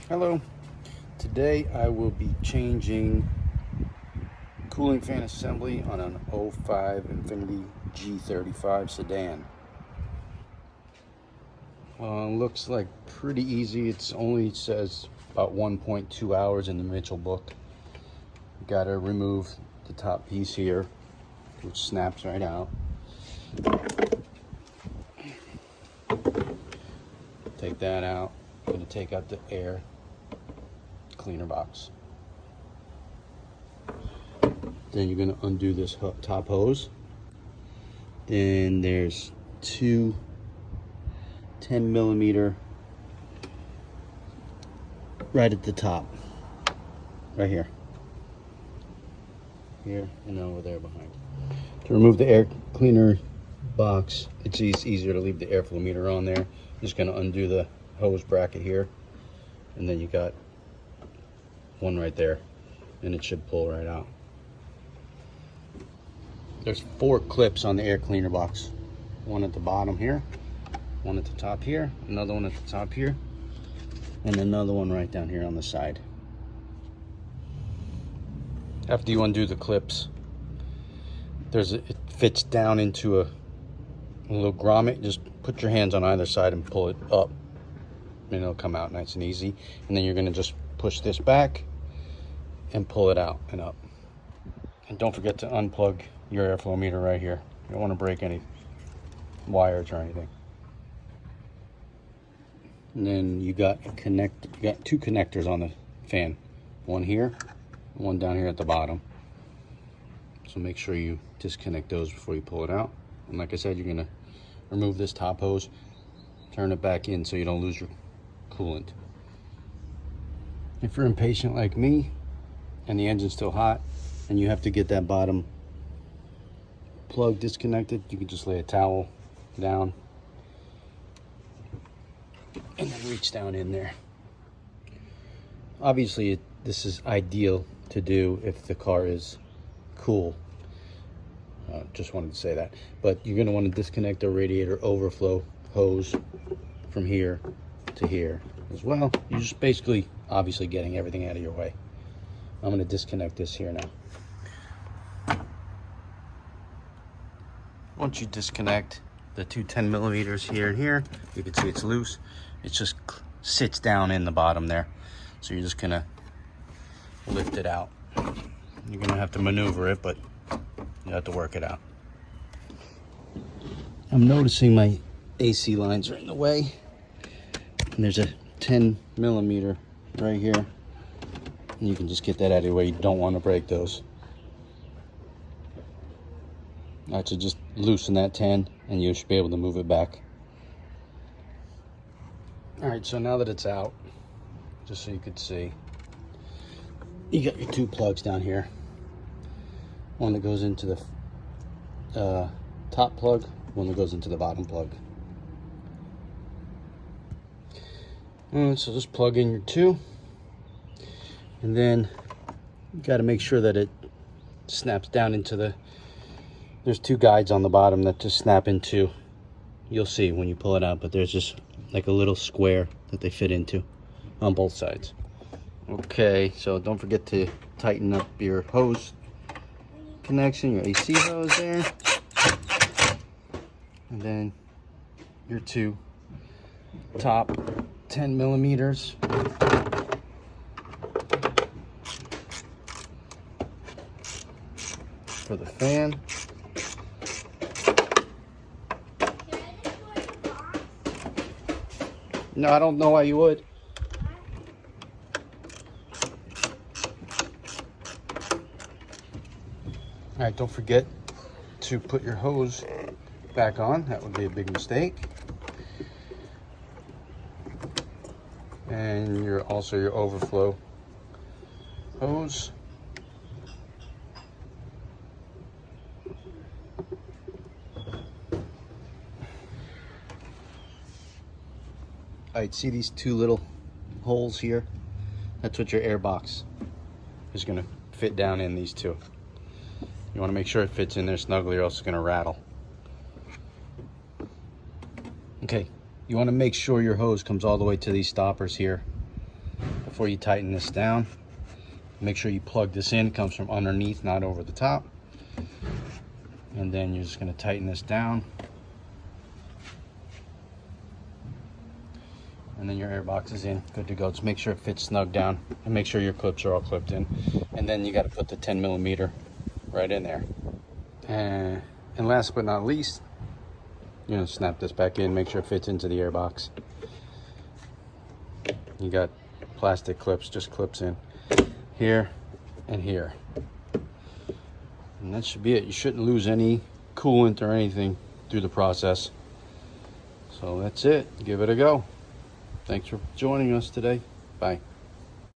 Hello. Today I will be changing cooling fan assembly on an '05 Infiniti G35 Sedan. Looks like pretty easy. It's only says about 1.2 hours in the Mitchell book. Got to remove the top piece here, which snaps right out. Take that out. I'm going to take out the air cleaner box. Then you're going to undo this top hose. Then there's two 10mm right at the top, right here, and over there behind. To remove the air cleaner box, it's easier to leave the airflow meter on there. I'm just going to undo the hose bracket here, and then you got one right there, and it should pull right out. There's 4 clips on the air cleaner box. One at the bottom here, one at the top here, another one at the top here, and another one right down here on the side. After you undo the clips, it fits down into a little grommet. Just put your hands on either side and pull it up, and it'll come out nice and easy. And then you're going to just push this back and pull it out and up. And don't forget to unplug your airflow meter right here. You don't want to break any wires or anything. And then you got two connectors on the fan. One here, one down here at the bottom. So make sure you disconnect those before you pull it out. And like I said, you're gonna remove this top hose, turn it back in so you don't lose your coolant. If you're impatient like me and the engine's still hot and you have to get that bottom plug disconnected, you can just lay a towel down and then reach down in there. Obviously this is ideal to do if the car is cool. Just wanted to say that. But you're going to want to disconnect the radiator overflow hose from here to here as well. You're just basically obviously getting everything out of your way. I'm going to disconnect this here now. Once you disconnect the two 10mm here and here, you can see it's loose. It just sits down in the bottom there. So you're just going to lift it out. You're going to have to maneuver it, but you have to work it out. I'm noticing my AC lines are in the way. And there's a 10mm right here. And you can just get that out of your way. You don't want to break those. I should just loosen that 10 and you should be able to move it back. Alright, so now that it's out, just so you could see, you got your 2 plugs down here. One that goes into the top plug, one that goes into the bottom plug. Alright, so just plug in your 2, and then you got to make sure that it snaps down into there's 2 guides on the bottom that just snap into. You'll see when you pull it out, but there's just like a little square that they fit into on both sides. Okay, so don't forget to tighten up your hose connection, your AC hose there, and then your 2 top 10mm for the fan. No, I don't know why you would. All right, don't forget to put your hose back on. That would be a big mistake. And your overflow hose. All right, see these 2 little holes here? That's what your air box is going to fit down in, these 2. You want to make sure it fits in there snugly or else it's going to rattle. Okay, you want to make sure your hose comes all the way to these stoppers here. before you tighten this down, make sure you plug this in. It comes from underneath, not over the top. And then you're just going to tighten this down. And then your air box is in, good to go. Just make sure it fits snug down and make sure your clips are all clipped in. And then you got to put the 10mm right in there. And last but not least, you're going to snap this back in, make sure it fits into the air box. You got plastic clips, just clips in here and here. And that should be it. You shouldn't lose any coolant or anything through the process. So that's it. Give it a go. Thanks for joining us today. Bye.